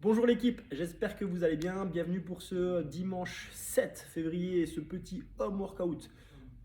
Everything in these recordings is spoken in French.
Bonjour l'équipe, j'espère que vous allez bien. Bienvenue pour ce dimanche 7 février et ce petit home workout.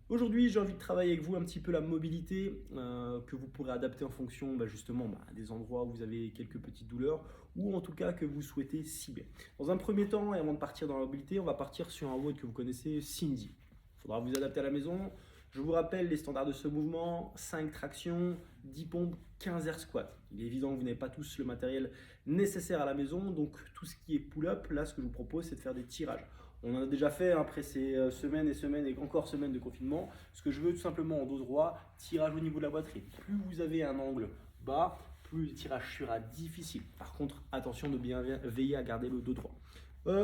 Aujourd'hui, j'ai envie de travailler avec vous un petit peu la mobilité que vous pourrez adapter en fonction justement des endroits où vous avez quelques petites douleurs ou en tout cas que vous souhaitez cibler. Dans un premier temps, et avant de partir dans la mobilité, on va partir sur un WOD que vous connaissez, Cindy. Il faudra vous adapter à la maison. Je vous rappelle les standards de ce mouvement, 5 tractions, 10 pompes, 15 air squats. Il est évident que vous n'avez pas tous le matériel nécessaire à la maison, donc tout ce qui est pull-up, là ce que je vous propose c'est de faire des tirages. On en a déjà fait après ces semaines et semaines et encore semaines de confinement. Ce que je veux tout simplement en dos droit, tirage au niveau de la poitrine. Plus vous avez un angle bas, plus le tirage sera difficile. Par contre, attention de bien veiller à garder le dos droit.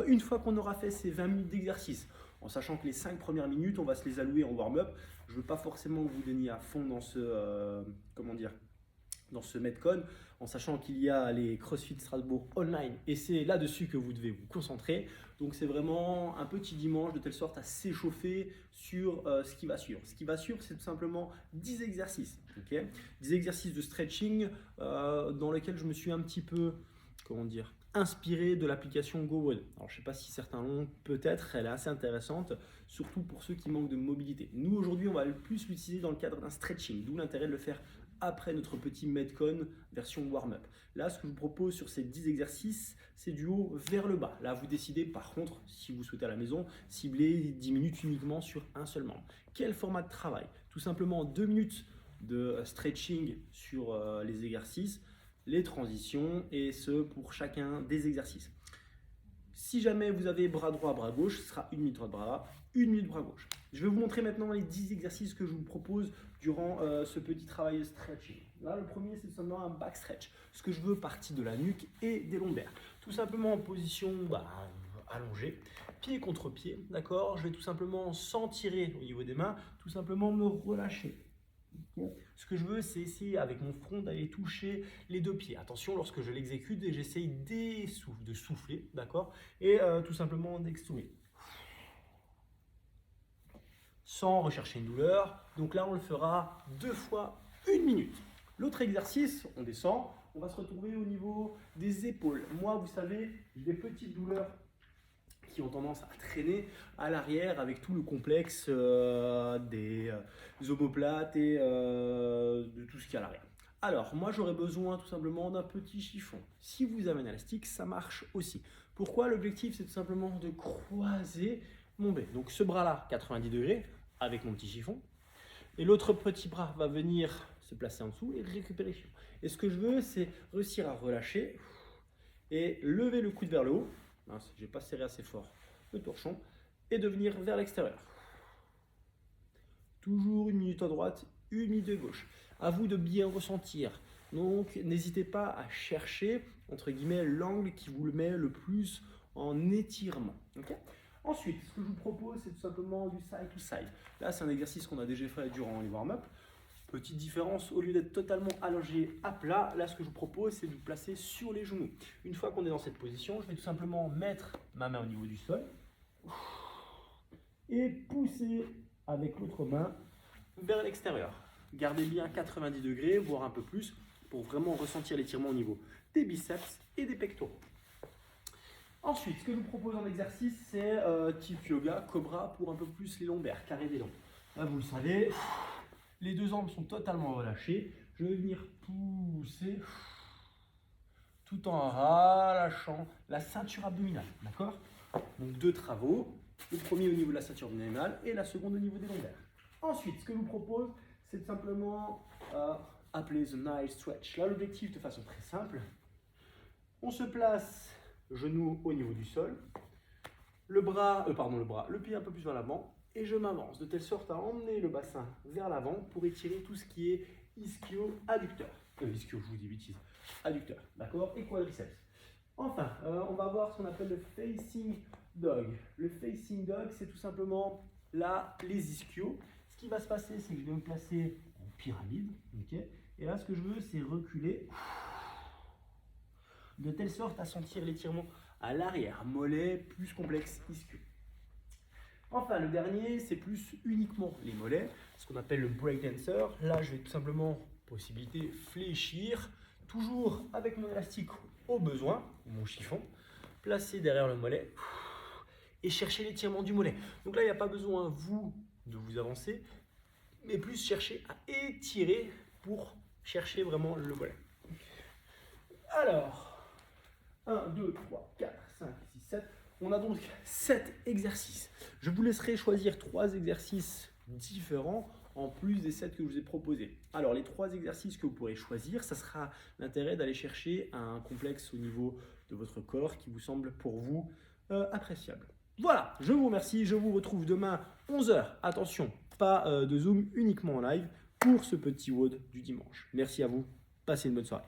Une fois qu'on aura fait ces 20 minutes d'exercice, en sachant que les 5 premières minutes, on va se les allouer en warm-up. Je ne veux pas forcément que vous donniez à fond dans ce, dans ce Metcon, en sachant qu'il y a les CrossFit Strasbourg online et c'est là-dessus que vous devez vous concentrer. Donc c'est vraiment un petit dimanche de telle sorte à s'échauffer sur ce qui va suivre. Ce qui va suivre, c'est tout simplement 10 exercices. 10 exercices de stretching dans lesquels je me suis un petit peu, inspiré de l'application GoWOD. Alors je ne sais pas si certains l'ont, peut-être, elle est assez intéressante, surtout pour ceux qui manquent de mobilité. Nous aujourd'hui, on va le plus l'utiliser dans le cadre d'un stretching, d'où l'intérêt de le faire après notre petit Metcon version warm-up. Là, ce que je vous propose sur ces 10 exercices, c'est du haut vers le bas. Là, vous décidez par contre, si vous souhaitez à la maison, cibler 10 minutes uniquement sur un seul membre. Quel format de travail? Tout simplement 2 minutes de stretching sur les exercices, les transitions et ce pour chacun des exercices. Si jamais vous avez bras droit, bras gauche, ce sera 1 minute droit bras, 1 minute bras gauche. Je vais vous montrer maintenant les 10 exercices que je vous propose durant ce petit travail de stretching. Là, le premier, c'est tout simplement un back stretch. Ce que je veux, partie de la nuque et des lombaires. Tout simplement en position allongée, pied contre pied, d'accord? Je vais tout simplement, sans tirer au niveau des mains, tout simplement me relâcher. Ce que je veux, c'est essayer avec mon front d'aller toucher les deux pieds. Attention, lorsque je l'exécute, j'essaye de souffler, d'accord? Et tout simplement d'exprimer. Sans rechercher une douleur. Donc là, on le fera 2 fois 1 minute. L'autre exercice, on descend, on va se retrouver au niveau des épaules. Moi, vous savez, j'ai des petites douleurs qui ont tendance à traîner à l'arrière avec tout le complexe des omoplates et de tout ce qu'il y a à l'arrière. Alors, moi, j'aurais besoin tout simplement d'un petit chiffon. Si vous avez un élastique, ça marche aussi. Pourquoi? L'objectif, c'est tout simplement de croiser mon B. Donc, ce bras-là, 90 degrés, avec mon petit chiffon. Et l'autre petit bras va venir se placer en dessous et récupérer le chiffon. Et ce que je veux, c'est réussir à relâcher et lever le coude vers le haut. Mince, je n'ai pas serré assez fort le torchon et de venir vers l'extérieur. Toujours 1 minute à droite, 1 minute à gauche. À vous de bien ressentir. Donc, n'hésitez pas à chercher, entre guillemets, l'angle qui vous le met le plus en étirement. Okay. Ensuite, ce que je vous propose, c'est tout simplement du side to side. Là, c'est un exercice qu'on a déjà fait durant les warm-up. Petite différence, au lieu d'être totalement allongé à plat, là ce que je vous propose c'est de vous placer sur les genoux. Une fois qu'on est dans cette position, je vais tout simplement mettre ma main au niveau du sol et pousser avec l'autre main vers l'extérieur. Gardez bien 90 degrés, voire un peu plus, pour vraiment ressentir l'étirement au niveau des biceps et des pectoraux. Ensuite, ce que je vous propose en exercice, c'est type yoga, cobra pour un peu plus les lombaires, carré des longs. Là, vous le savez. Les deux jambes sont totalement relâchées. Je vais venir pousser tout en relâchant la ceinture abdominale. D'accord? Donc 2 travaux. Le premier au niveau de la ceinture abdominale et la seconde au niveau des lombaires. Ensuite, ce que je vous propose, c'est simplement appeler the nice stretch. Là, l'objectif de façon très simple. On se place genou au niveau du sol. Le pied un peu plus vers l'avant. Et je m'avance de telle sorte à emmener le bassin vers l'avant pour étirer tout ce qui est ischio-adducteur. Ischio, je vous dis bêtise. Adducteur, d'accord? Et quadriceps. Enfin, on va voir ce qu'on appelle le facing dog. Le facing dog, c'est tout simplement là les ischios. Ce qui va se passer, c'est que je vais me placer en pyramide. Okay, et là, ce que je veux, c'est reculer de telle sorte à sentir l'étirement à l'arrière. Mollet plus complexe ischio. Enfin, le dernier, c'est plus uniquement les mollets, ce qu'on appelle le breakdancer. Là, je vais tout simplement, possibilité, fléchir, toujours avec mon élastique au besoin, mon chiffon, placer derrière le mollet et chercher l'étirement du mollet. Donc là, il n'y a pas besoin, vous, de vous avancer, mais plus chercher à étirer pour chercher vraiment le mollet. Alors, 1, 2, 3, 4, 5, 6, 7. On a donc 7 exercices. Je vous laisserai choisir 3 exercices différents en plus des 7 que je vous ai proposés. Alors, les 3 exercices que vous pourrez choisir, ça sera l'intérêt d'aller chercher un complexe au niveau de votre corps qui vous semble pour vous appréciable. Voilà, je vous remercie. Je vous retrouve demain 11 h. Attention, pas de Zoom, uniquement en live pour ce petit WOD du dimanche. Merci à vous. Passez une bonne soirée.